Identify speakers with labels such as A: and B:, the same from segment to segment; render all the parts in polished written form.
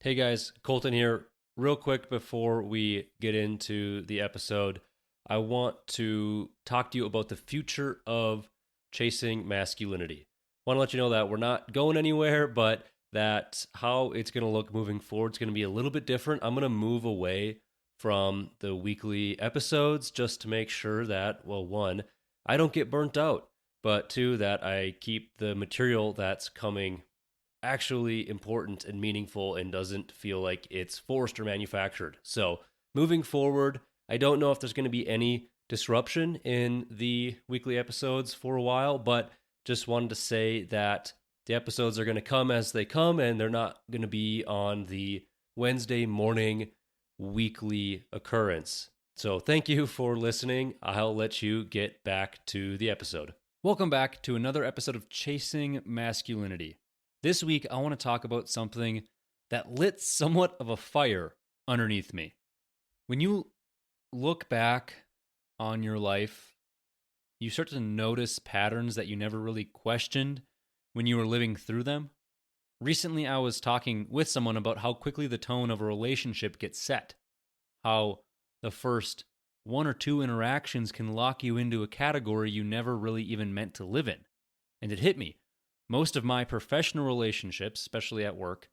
A: Hey guys, Colton here. Real quick before we get into the episode, I want to talk to you about the future of Chasing Masculinity. I want to let you know that we're not going anywhere, but that how it's going to look moving forward is going to be a little bit different. I'm going to move away from the weekly episodes just to make sure that, well, one, I don't get burnt out, but two, that I keep the material that's coming actually important and meaningful and doesn't feel like it's forced or manufactured. So, moving forward, I don't know if there's going to be any disruption in the weekly episodes for a while, but just wanted to say that the episodes are going to come as they come and they're not going to be on the Wednesday morning weekly occurrence. So, thank you for listening. I'll let you get back to the episode.
B: Welcome back to another episode of Chasing Masculinity. This week, I want to talk about something that lit somewhat of a fire underneath me. When you look back on your life, you start to notice patterns that you never really questioned when you were living through them. Recently, I was talking with someone about how quickly the tone of a relationship gets set, how the first one or two interactions can lock you into a category you never really even meant to live in. And it hit me. Most of my professional relationships, especially at work,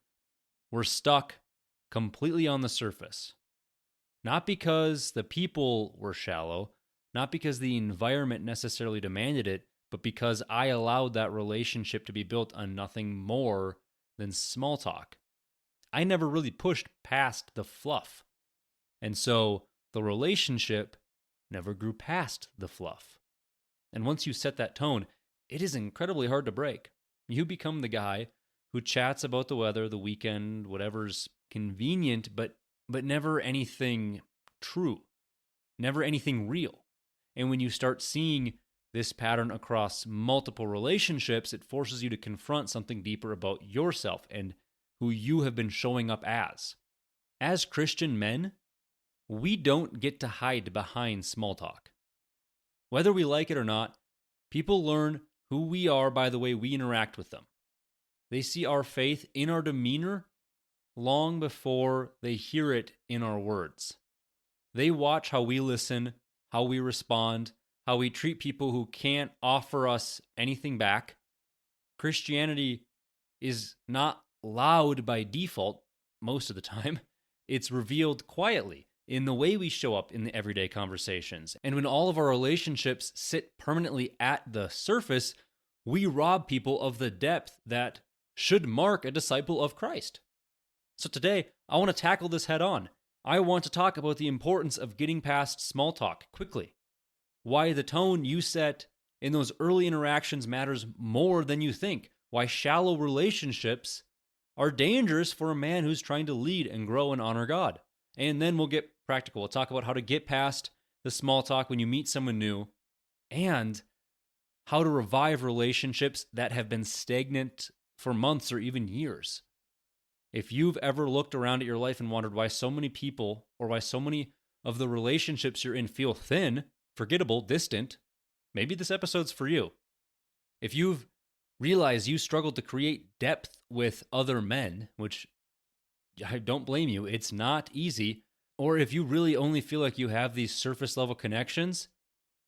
B: were stuck completely on the surface. Not because the people were shallow, not because the environment necessarily demanded it, but because I allowed that relationship to be built on nothing more than small talk. I never really pushed past the fluff. And so the relationship never grew past the fluff. And once you set that tone, it is incredibly hard to break. You become the guy who chats about the weather, the weekend, whatever's convenient, but never anything true, never anything real. And when you start seeing this pattern across multiple relationships, it forces you to confront something deeper about yourself and who you have been showing up as. As Christian men, we don't get to hide behind small talk. Whether we like it or not, people learn who we are by the way we interact with them. They see our faith in our demeanor long before they hear it in our words. They watch how we listen, how we respond, how we treat people who can't offer us anything back. Christianity is not loud by default most of the time. It's revealed quietly in the way we show up in the everyday conversations. And when all of our relationships sit permanently at the surface, we rob people of the depth that should mark a disciple of Christ. So today, I want to tackle this head on. I want to talk about the importance of getting past small talk quickly. Why the tone you set in those early interactions matters more than you think. Why shallow relationships are dangerous for a man who's trying to lead and grow and honor God. And then we'll get practical. We'll talk about how to get past the small talk when you meet someone new and how to revive relationships that have been stagnant for months or even years. If you've ever looked around at your life and wondered why so many people or why so many of the relationships you're in feel thin, forgettable, distant, maybe this episode's for you. If you've realized you struggled to create depth with other men, which I don't blame you, it's not easy, or if you really only feel like you have these surface level connections,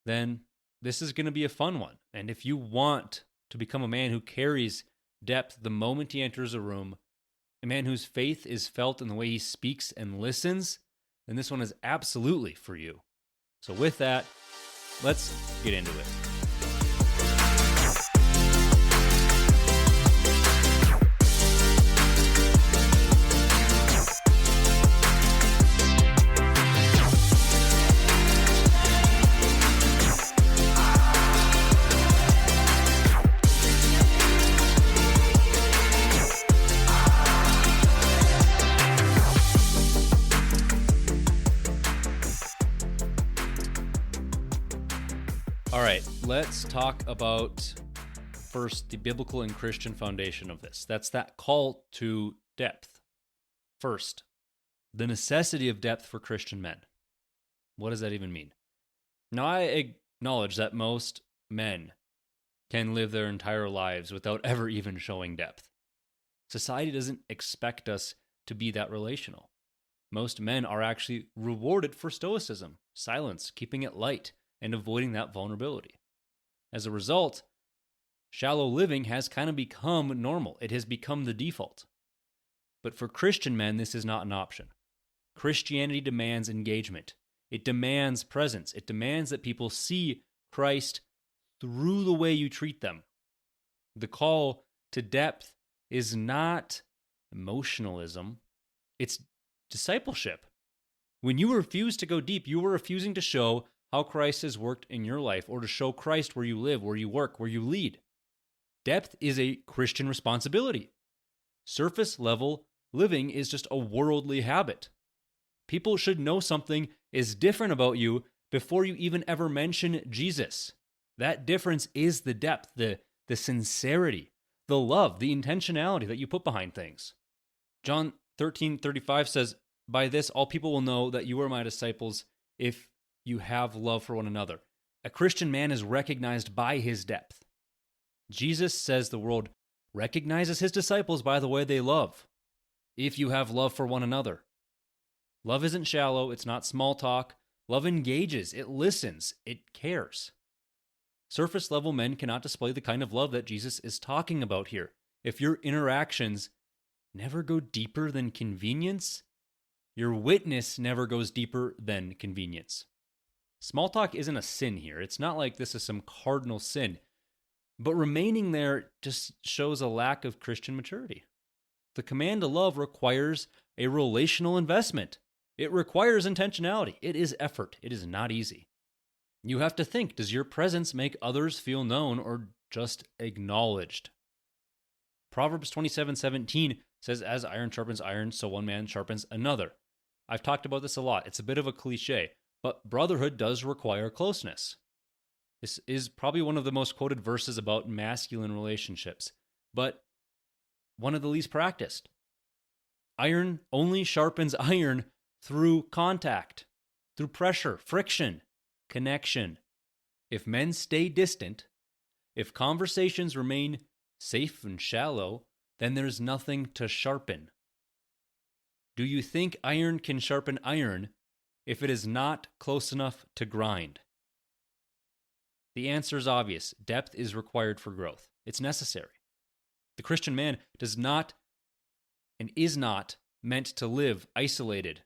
B: then this is going to be a fun one. And if you want to become a man who carries depth the moment he enters a room, a man whose faith is felt in the way he speaks and listens, then this one is absolutely for you. So with that, let's get into it. All right, let's talk about first the biblical and Christian foundation of this. That's that call to depth. First, the necessity of depth for Christian men. What does that even mean? Now, I acknowledge that most men can live their entire lives without ever even showing depth. Society doesn't expect us to be that relational. Most men are actually rewarded for stoicism, silence, keeping it light, and avoiding that vulnerability. As a result, shallow living has kind of become normal. It has become the default. But for Christian men, this is not an option. Christianity demands engagement. It demands presence. It demands that people see Christ through the way you treat them. The call to depth is not emotionalism, it's discipleship. When you refuse to go deep, you are refusing to show how Christ has worked in your life or to show Christ where you live, where you work, where you lead. Depth is a Christian responsibility. Surface level living is just a worldly habit. People should know something is different about you before you even ever mention Jesus. That difference is the depth, the sincerity, the love, the intentionality that you put behind things. John 13:35 says, "By this all people will know that you are my disciples if you have love for one another." A Christian man is recognized by his depth. Jesus says the world recognizes his disciples by the way they love. If you have love for one another. Love isn't shallow, it's not small talk. Love engages, it listens, it cares. Surface level men cannot display the kind of love that Jesus is talking about here. If your interactions never go deeper than convenience, your witness never goes deeper than convenience. Small talk isn't a sin here. It's not like this is some cardinal sin. But remaining there just shows a lack of Christian maturity. The command to love requires a relational investment. It requires intentionality. It is effort. It is not easy. You have to think, does your presence make others feel known or just acknowledged? Proverbs 27:17 says, "As iron sharpens iron, so one man sharpens another." I've talked about this a lot. It's a bit of a cliche, but brotherhood does require closeness. This is probably one of the most quoted verses about masculine relationships, but one of the least practiced. Iron only sharpens iron through contact, through pressure, friction, connection. If men stay distant, if conversations remain safe and shallow, then there's nothing to sharpen. Do you think iron can sharpen iron if it is not close enough to grind? The answer is obvious. Depth is required for growth. It's necessary. The Christian man does not and is not meant to live isolated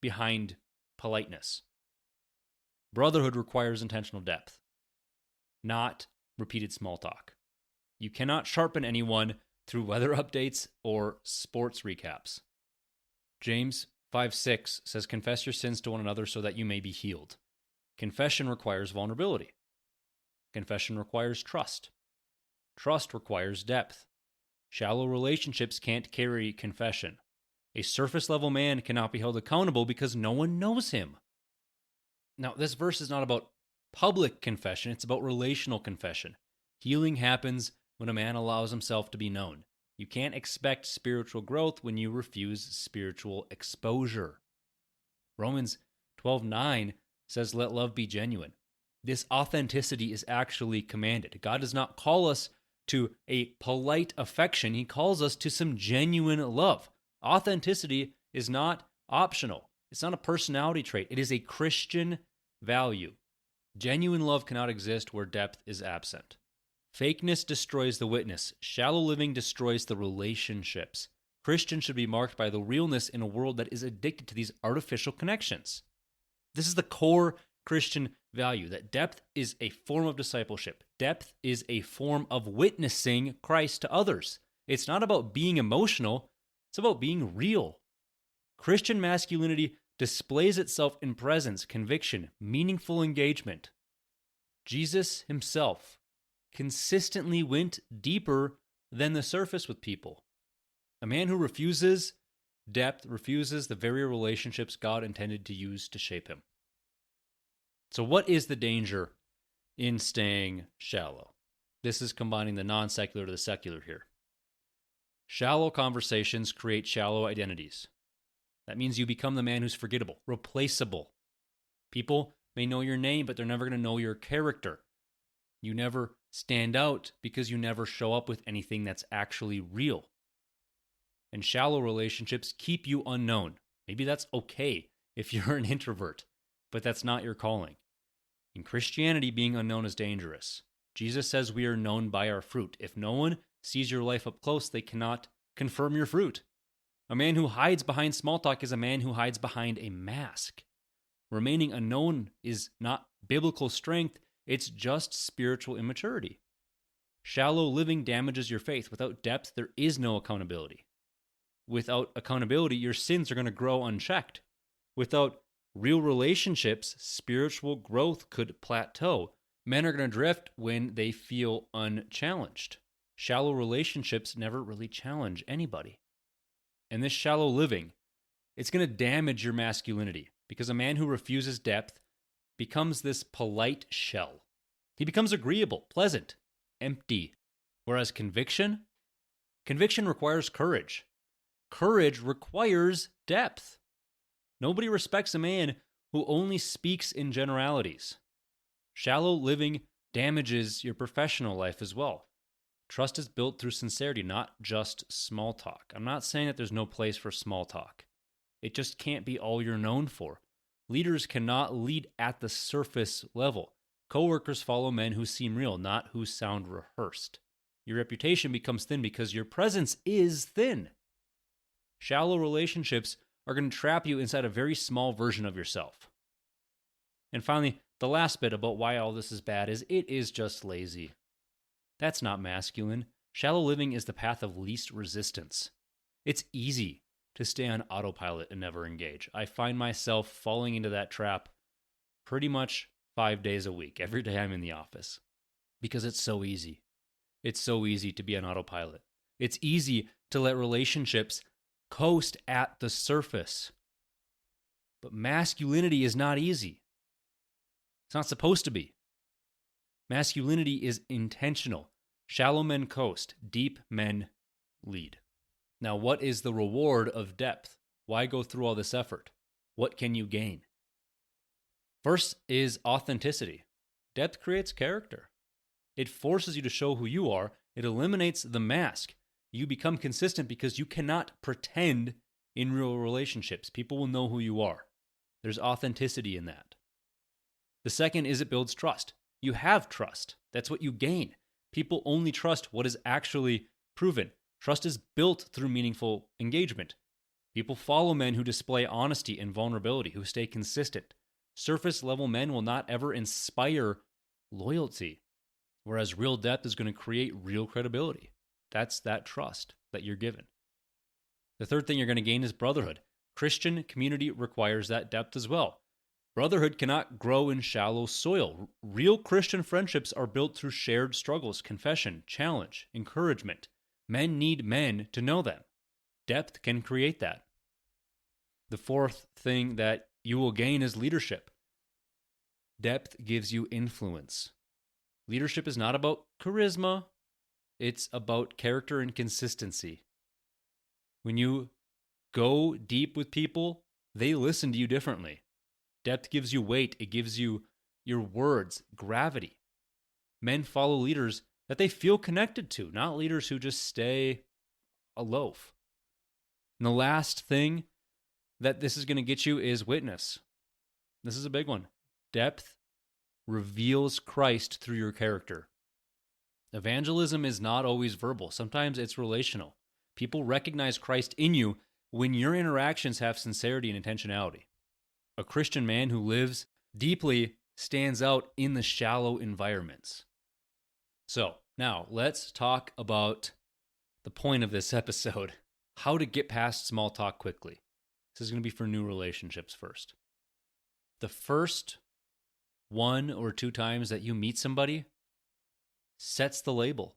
B: behind politeness. Brotherhood requires intentional depth, not repeated small talk. You cannot sharpen anyone through weather updates or sports recaps. James 5:6 says, "Confess your sins to one another so that you may be healed." Confession requires vulnerability. Confession requires trust. Trust requires depth. Shallow relationships can't carry confession. A surface-level man cannot be held accountable because no one knows him. Now, this verse is not about public confession, it's about relational confession. Healing happens when a man allows himself to be known. You can't expect spiritual growth when you refuse spiritual exposure. Romans 12:9 says, "Let love be genuine." This authenticity is actually commanded. God does not call us to a polite affection. He calls us to some genuine love. Authenticity is not optional. It's not a personality trait. It is a Christian value. Genuine love cannot exist where depth is absent. Fakeness destroys the witness. Shallow living destroys the relationships. Christians should be marked by the realness in a world that is addicted to these artificial connections. This is the core Christian value, that depth is a form of discipleship. Depth is a form of witnessing Christ to others. It's not about being emotional, it's about being real. Christian masculinity displays itself in presence, conviction, meaningful engagement. Jesus himself consistently went deeper than the surface with people. A man who refuses depth refuses the very relationships God intended to use to shape him. So what is the danger in staying shallow? This is combining the non-secular to the secular here. Shallow conversations create shallow identities. That means you become the man who's forgettable, replaceable. People may know your name, but they're never going to know your character. You never stand out because you never show up with anything that's actually real. And shallow relationships keep you unknown. Maybe that's okay if you're an introvert, but that's not your calling. In Christianity, being unknown is dangerous. Jesus says we are known by our fruit. If no one sees your life up close, they cannot confirm your fruit. A man who hides behind small talk is a man who hides behind a mask. Remaining unknown is not biblical strength, it's just spiritual immaturity. Shallow living damages your faith. Without depth, there is no accountability. Without accountability, your sins are going to grow unchecked. Without real relationships, spiritual growth could plateau. Men are going to drift when they feel unchallenged. Shallow relationships never really challenge anybody. And this shallow living, it's going to damage your masculinity because a man who refuses depth becomes this polite shell. He becomes agreeable, pleasant, empty. Whereas conviction requires courage. Courage requires depth. Nobody respects a man who only speaks in generalities. Shallow living damages your professional life as well. Trust is built through sincerity, not just small talk. I'm not saying that there's no place for small talk. It just can't be all you're known for. Leaders cannot lead at the surface level. Coworkers follow men who seem real, not who sound rehearsed. Your reputation becomes thin because your presence is thin. Shallow relationships are going to trap you inside a very small version of yourself. And finally, the last bit about why all this is bad is it is just lazy. That's not masculine. Shallow living is the path of least resistance. It's easy to stay on autopilot and never engage. I find myself falling into that trap pretty much 5 days a week, every day I'm in the office, because it's so easy. It's so easy to be on autopilot. It's easy to let relationships coast at the surface. But masculinity is not easy. It's not supposed to be. Masculinity is intentional. Shallow men coast, deep men lead. Now, what is the reward of depth? Why go through all this effort? What can you gain? First is authenticity. Depth creates character. It forces you to show who you are. It eliminates the mask. You become consistent because you cannot pretend in real relationships. People will know who you are. There's authenticity in that. The second is it builds trust. You have trust. That's what you gain. People only trust what is actually proven. Trust is built through meaningful engagement. People follow men who display honesty and vulnerability, who stay consistent. Surface level men will not ever inspire loyalty, whereas real depth is going to create real credibility. That's that trust that you're given. The third thing you're going to gain is brotherhood. Christian community requires that depth as well. Brotherhood cannot grow in shallow soil. Real Christian friendships are built through shared struggles, confession, challenge, encouragement. Men need men to know them. Depth can create that. The fourth thing that you will gain is leadership. Depth gives you influence. Leadership is not about charisma. It's about character and consistency. When you go deep with people, they listen to you differently. Depth gives you weight. It gives you your words, gravity. Men follow leaders that they feel connected to, not leaders who just stay aloof. And the last thing that this is going to get you is witness. This is a big one. Depth reveals Christ through your character. Evangelism is not always verbal. Sometimes it's relational. People recognize Christ in you when your interactions have sincerity and intentionality. A Christian man who lives deeply stands out in the shallow environments. So, now let's talk about the point of this episode, how to get past small talk quickly. This is going to be for new relationships first. The first 1 or 2 times that you meet somebody sets the label.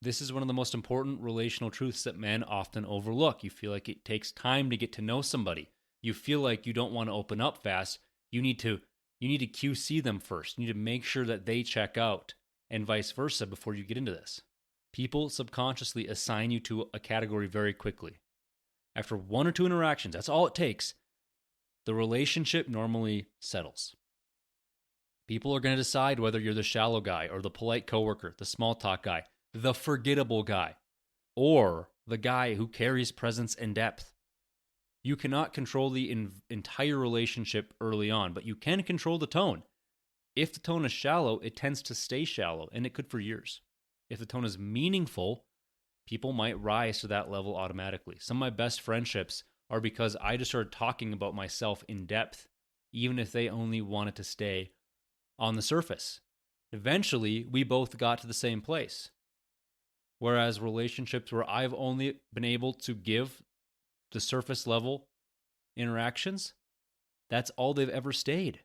B: This is one of the most important relational truths that men often overlook. You feel like it takes time to get to know somebody. You feel like you don't want to open up fast. You need to QC them first. You need to make sure that they check out and vice versa before you get into this. People subconsciously assign you to a category very quickly. After 1 or 2 interactions, that's all it takes, the relationship normally settles. People are going to decide whether you're the shallow guy or the polite coworker, the small talk guy, the forgettable guy, or the guy who carries presence and depth. You cannot control the entire relationship early on, but you can control the tone. If the tone is shallow, it tends to stay shallow, and it could for years. If the tone is meaningful, people might rise to that level automatically. Some of my best friendships are because I just started talking about myself in depth, even if they only wanted to stay on the surface. Eventually, we both got to the same place. Whereas relationships where I've only been able to give the surface level interactions, that's all they've ever stayed.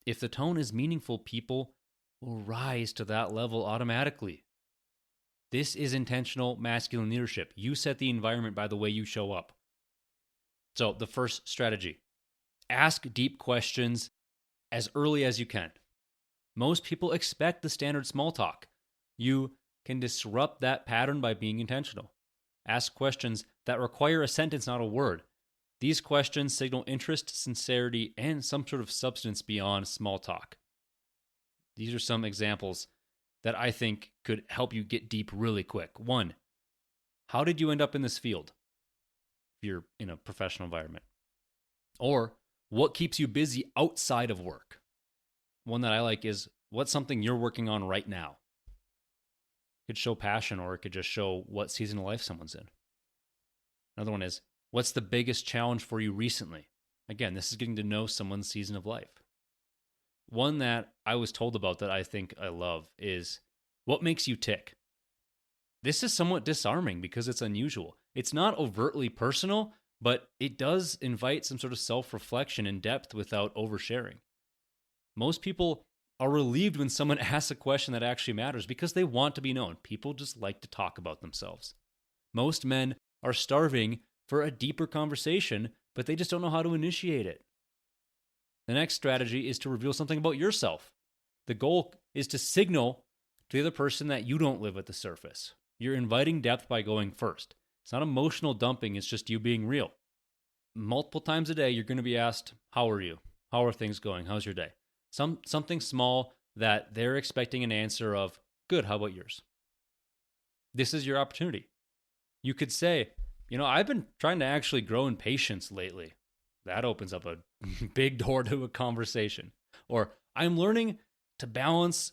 B: If the tone is meaningful, people will rise to that level automatically. This is intentional masculine leadership. You set the environment by the way you show up. So, the first strategy, ask deep questions as early as you can. Most people expect the standard small talk. You can disrupt that pattern by being intentional. Ask questions that require a sentence, not a word. These questions signal interest, sincerity, and some sort of substance beyond small talk. These are some examples that I think could help you get deep really quick. 1, how did you end up in this field if you're in a professional environment? Or what keeps you busy outside of work? One that I like is, what's something you're working on right now? It could show passion, or it could just show what season of life someone's in. Another one is, what's the biggest challenge for you recently? Again, this is getting to know someone's season of life. One that I was told about that I think I love is, what makes you tick? This is somewhat disarming because it's unusual. It's not overtly personal, but it does invite some sort of self-reflection and depth without oversharing. Most people are relieved when someone asks a question that actually matters because they want to be known. People just like to talk about themselves. Most men are starving for a deeper conversation, but they just don't know how to initiate it. The next strategy is to reveal something about yourself. The goal is to signal to the other person that you don't live at the surface. You're inviting depth by going first. It's not emotional dumping, it's just you being real. Multiple times a day, you're going to be asked, how are you? How are things going? How's your day? Something small that they're expecting an answer of, good, how about yours? This is your opportunity. You could say, I've been trying to actually grow in patience lately. That opens up a big door to a conversation. Or, I'm learning to balance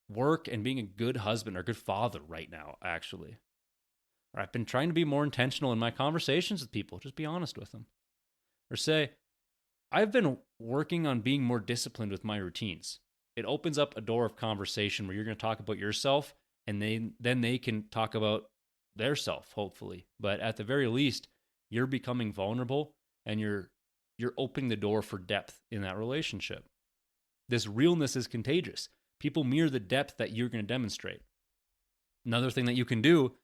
B: work and being a good husband or good father right now, actually. Or, I've been trying to be more intentional in my conversations with people. Just be honest with them. Or say, I've been working on being more disciplined with my routines. It opens up a door of conversation where you're going to talk about yourself, and then they can talk about their self, hopefully. But at the very least, you're becoming vulnerable, and you're opening the door for depth in that relationship. This realness is contagious. People mirror the depth that you're going to demonstrate. Another thing that you can do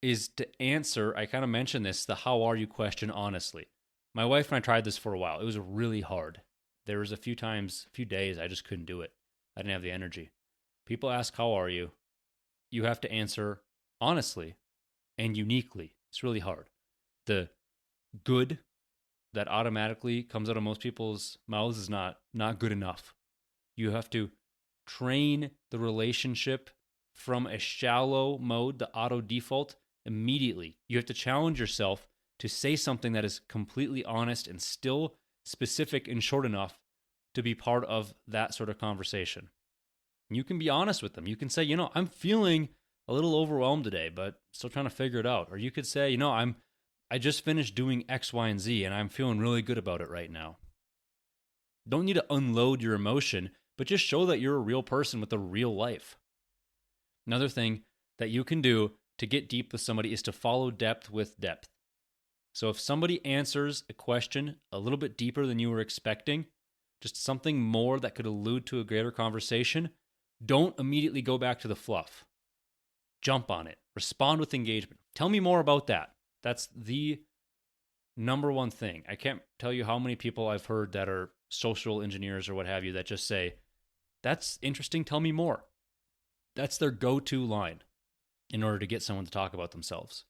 B: is to answer, I kind of mentioned this, the how are you question honestly. My wife and I tried this for a while. It was really hard. There was a few days I just couldn't do it. I didn't have the energy. People ask, how are you? You have to answer honestly and uniquely. It's really hard. The good that automatically comes out of most people's mouths is not good enough. You have to train the relationship from a shallow mode, the auto default, immediately. You have to challenge yourself to say something that is completely honest and still specific and short enough to be part of that sort of conversation. You can be honest with them. You can say, I'm feeling a little overwhelmed today, but still trying to figure it out. Or you could say, I just finished doing X, Y, and Z, and I'm feeling really good about it right now. Don't need to unload your emotion, but just show that you're a real person with a real life. Another thing that you can do to get deep with somebody is to follow depth with depth. So if somebody answers a question a little bit deeper than you were expecting, just something more that could allude to a greater conversation, don't immediately go back to the fluff. Jump on it. Respond with engagement. Tell me more about that. That's the number one thing. I can't tell you how many people I've heard that are social engineers or what have you that just say, that's interesting, tell me more. That's their go-to line in order to get someone to talk about themselves.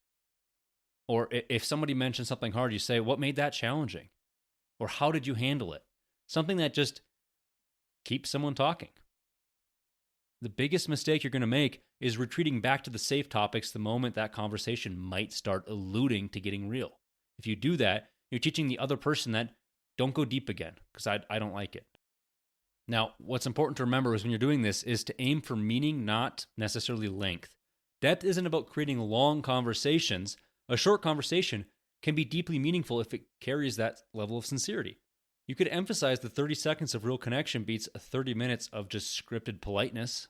B: Or if somebody mentions something hard, you say, what made that challenging? Or how did you handle it? Something that just keeps someone talking. the biggest mistake you're going to make is retreating back to the safe topics the moment that conversation might start alluding to getting real. If you do that, you're teaching the other person that don't go deep again, because I don't like it. Now, what's important to remember is when you're doing this is to aim for meaning, not necessarily length. Depth isn't about creating long conversations. A short conversation can be deeply meaningful if it carries that level of sincerity. You could emphasize the 30 seconds of real connection beats 30 minutes of just scripted politeness.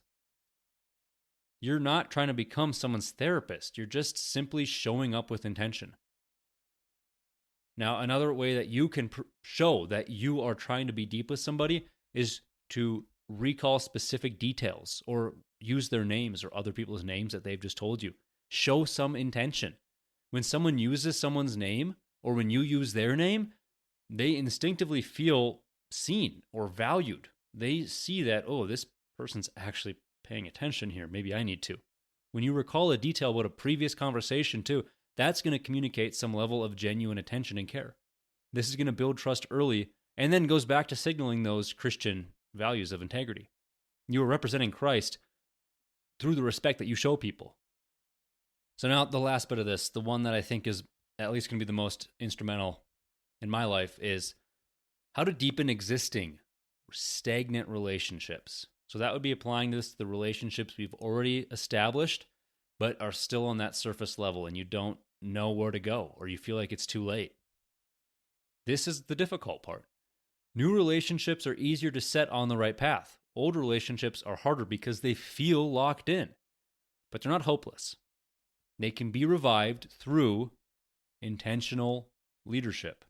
B: You're not trying to become someone's therapist. You're just simply showing up with intention. Now, another way that you can show that you are trying to be deep with somebody is to recall specific details or use their names or other people's names that they've just told you. Show some intention. When someone uses someone's name or when you use their name, they instinctively feel seen or valued. They see that, oh, this person's actually paying attention here. Maybe I need to. When you recall a detail about a previous conversation too, that's going to communicate some level of genuine attention and care. This is going to build trust early and then goes back to signaling those Christian values of integrity. You are representing Christ through the respect that you show people. So now the last bit of this, the one that I think is at least going to be the most instrumental in my life, is how to deepen existing stagnant relationships. So that would be applying this to the relationships we've already established, but are still on that surface level and you don't know where to go or you feel like it's too late. This is the difficult part. New relationships are easier to set on the right path. Old relationships are harder because they feel locked in, but they're not hopeless. They can be revived through intentional leadership.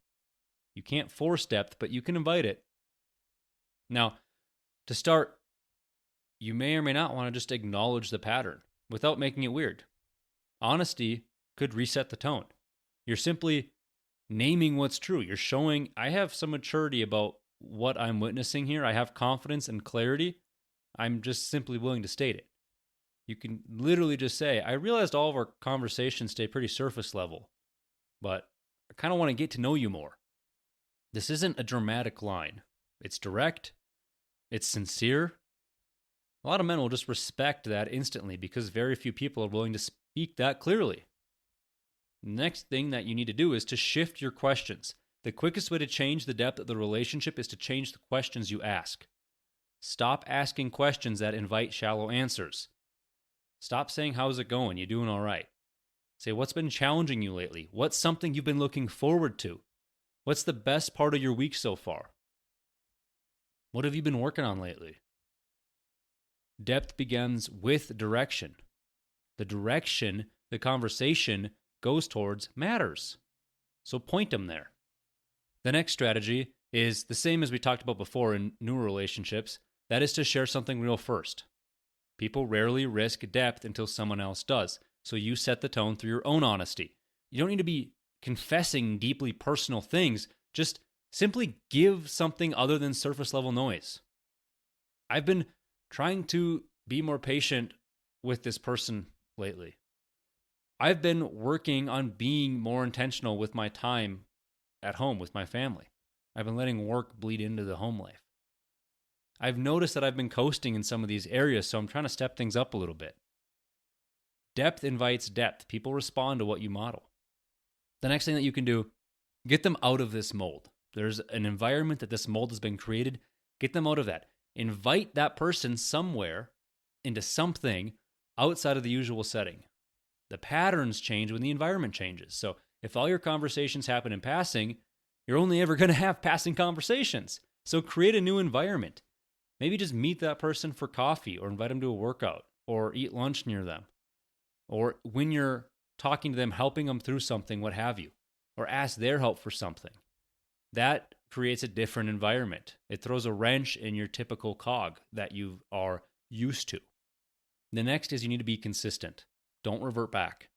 B: You can't force depth, but you can invite it. Now, to start, you may or may not want to just acknowledge the pattern without making it weird. Honesty could reset the tone. You're simply naming what's true. You're showing, I have some maturity about what I'm witnessing here. I have confidence and clarity. I'm just simply willing to state it. You can literally just say, I realized all of our conversations stay pretty surface level, but I kind of want to get to know you more. This isn't a dramatic line. It's direct. It's sincere. A lot of men will just respect that instantly because very few people are willing to speak that clearly. The next thing that you need to do is to shift your questions. The quickest way to change the depth of the relationship is to change the questions you ask. Stop asking questions that invite shallow answers. Stop saying, how's it going? You doing all right? Say, what's been challenging you lately? What's something you've been looking forward to? What's the best part of your week so far? What have you been working on lately? Depth begins with direction. The direction the conversation goes towards matters. So point them there. The next strategy is the same as we talked about before in newer relationships. That is to share something real first. People rarely risk depth until someone else does. So you set the tone through your own honesty. You don't need to be confessing deeply personal things. Just simply give something other than surface level noise. I've been trying to be more patient with this person lately. I've been working on being more intentional with my time at home with my family. I've been letting work bleed into the home life. I've noticed that I've been coasting in some of these areas, so I'm trying to step things up a little bit. Depth invites depth. People respond to what you model. The next thing that you can do, get them out of this mold. There's an environment that this mold has been created. Get them out of that. Invite that person somewhere into something outside of the usual setting. The patterns change when the environment changes. So if all your conversations happen in passing, you're only ever going to have passing conversations. So create a new environment. Maybe just meet that person for coffee or invite them to a workout or eat lunch near them. Or when you're talking to them, helping them through something, what have you, or ask their help for something. That creates a different environment. It throws a wrench in your typical cog that you are used to. The next is you need to be consistent. Don't revert back.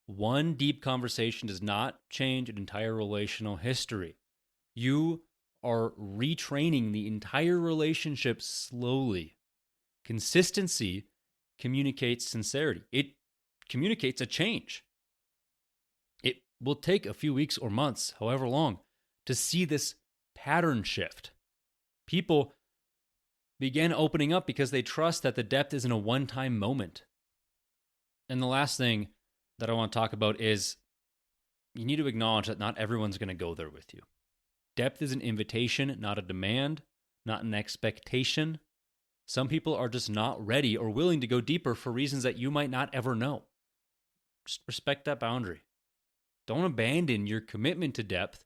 B: One deep conversation does not change an entire relational history. You are retraining the entire relationship slowly. Consistency communicates sincerity. It communicates a change. It will take a few weeks or months, however long, to see this pattern shift. People begin opening up because they trust that the depth isn't a one-time moment. And the last thing that I want to talk about is you need to acknowledge that not everyone's going to go there with you. Depth is an invitation, not a demand, not an expectation. Some people are just not ready or willing to go deeper for reasons that you might not ever know. Just respect that boundary. Don't abandon your commitment to depth.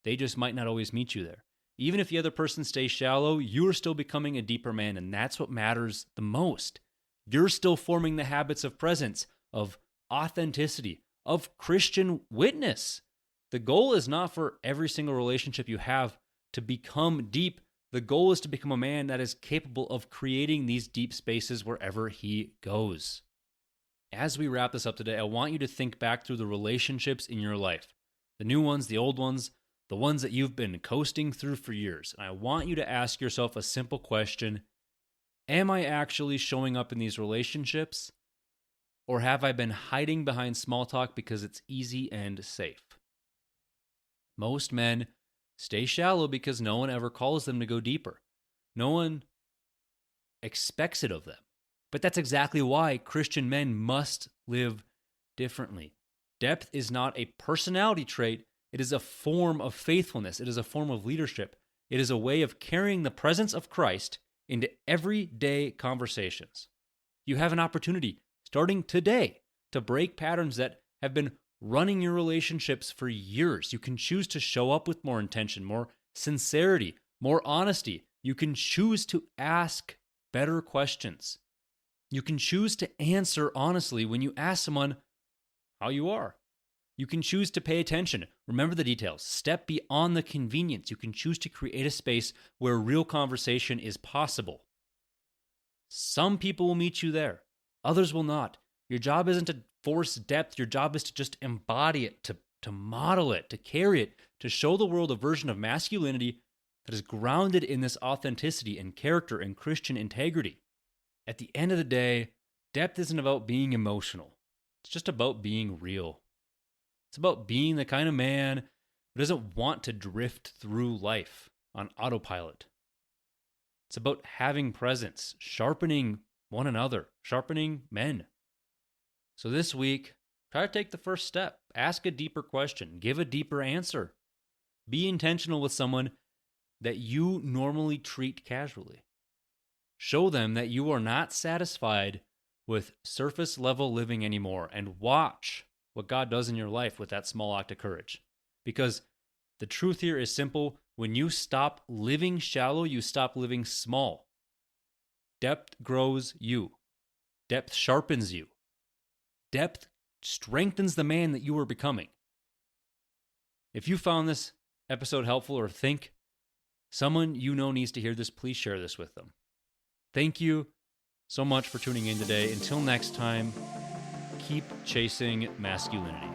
B: They just might not always meet you there. Even if the other person stays shallow, you are still becoming a deeper man, and that's what matters the most. You're still forming the habits of presence, of authenticity, of Christian witness. The goal is not for every single relationship you have to become deep. The goal is to become a man that is capable of creating these deep spaces wherever he goes. As we wrap this up today, I want you to think back through the relationships in your life. The new ones, the old ones, the ones that you've been coasting through for years. And I want you to ask yourself a simple question. Am I actually showing up in these relationships? Or have I been hiding behind small talk because it's easy and safe? Most men stay shallow because no one ever calls them to go deeper. No one expects it of them. But that's exactly why Christian men must live differently. Depth is not a personality trait. It is a form of faithfulness. It is a form of leadership. It is a way of carrying the presence of Christ into everyday conversations. You have an opportunity, starting today, to break patterns that have been running your relationships for years. You can choose to show up with more intention, more sincerity, more honesty. You can choose to ask better questions. You can choose to answer honestly when you ask someone how you are. You can choose to pay attention. Remember the details. Step beyond the convenience. You can choose to create a space where real conversation is possible. Some people will meet you there. Others will not. Your job isn't to force depth. Your job is to just embody it, to model it, to carry it, to show the world a version of masculinity that is grounded in this authenticity and character and Christian integrity. At the end of the day, depth isn't about being emotional. It's just about being real. It's about being the kind of man who doesn't want to drift through life on autopilot. It's about having presence, sharpening one another, sharpening men. So this week, try to take the first step. Ask a deeper question. Give a deeper answer. Be intentional with someone that you normally treat casually. Show them that you are not satisfied with surface level living anymore, and watch what God does in your life with that small act of courage. Because the truth here is simple. When you stop living shallow, you stop living small. Depth grows you. Depth sharpens you. Depth strengthens the man that you are becoming. If you found this episode helpful or think someone you know needs to hear this, please share this with them. Thank you so much for tuning in today. Until next time, keep chasing masculinity.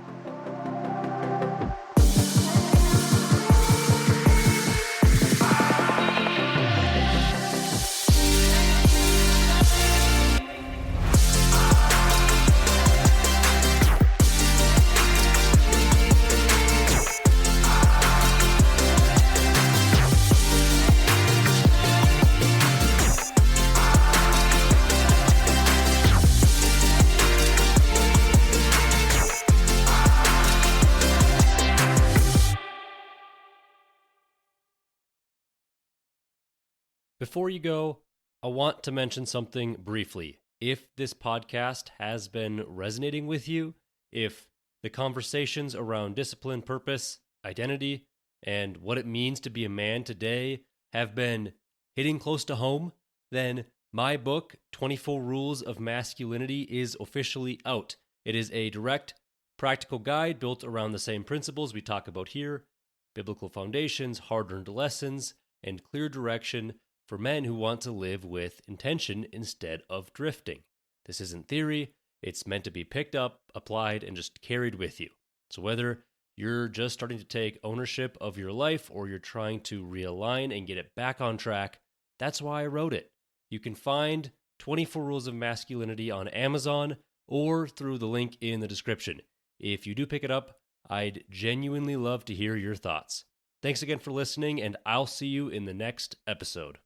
B: Before you go, I want to mention something briefly. If this podcast has been resonating with you, if the conversations around discipline, purpose, identity, and what it means to be a man today have been hitting close to home, then my book, 24 Rules of Masculinity, is officially out. It is a direct, practical guide built around the same principles we talk about here: biblical foundations, hard-earned lessons, and clear direction for men who want to live with intention instead of drifting. This isn't theory. It's meant to be picked up, applied, and just carried with you. So whether you're just starting to take ownership of your life or you're trying to realign and get it back on track, that's why I wrote it. You can find 24 Rules of Masculinity on Amazon or through the link in the description. If you do pick it up, I'd genuinely love to hear your thoughts. Thanks again for listening, and I'll see you in the next episode.